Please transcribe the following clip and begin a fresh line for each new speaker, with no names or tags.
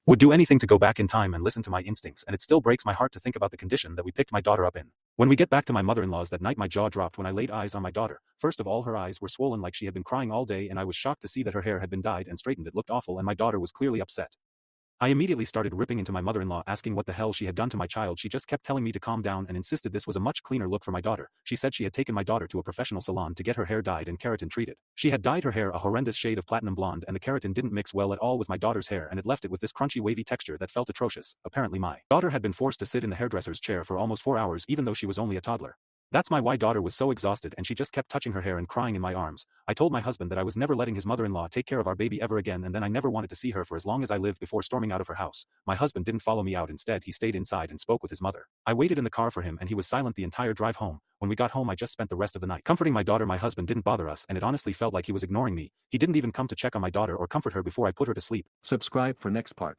Would do anything to go back in time and listen to my instincts, and it still breaks my heart to think about the condition that we picked my daughter up in. When we get back to my mother-in-law's that night, my jaw dropped when I laid eyes on my daughter. First of all, her eyes were swollen like she had been crying all day, and I was shocked to see that her hair had been dyed and straightened. It looked awful, and my daughter was clearly upset. I immediately started ripping into my mother-in-law, asking what the hell she had done to my child. She just kept telling me to calm down and insisted this was a much cleaner look for my daughter. She said she had taken my daughter to a professional salon to get her hair dyed and keratin treated. She had dyed her hair a horrendous shade of platinum blonde, and the keratin didn't mix well at all with my daughter's hair, and it left it with this crunchy wavy texture that felt atrocious. Apparently my daughter had been forced to sit in the hairdresser's chair for almost 4 hours, even though she was only a toddler. That's why daughter was so exhausted, and she just kept touching her hair and crying in my arms. I told my husband that I was never letting his mother-in-law take care of our baby ever again, and then I never wanted to see her for as long as I lived before storming out of her house. My husband didn't follow me out. Instead, he stayed inside and spoke with his mother. I waited in the car for him, and he was silent the entire drive home. When we got home, I just spent the rest of the night comforting my daughter. My husband didn't bother us, and it honestly felt like he was ignoring me. He didn't even come to check on my daughter or comfort her before I put her to sleep.
Subscribe for next part.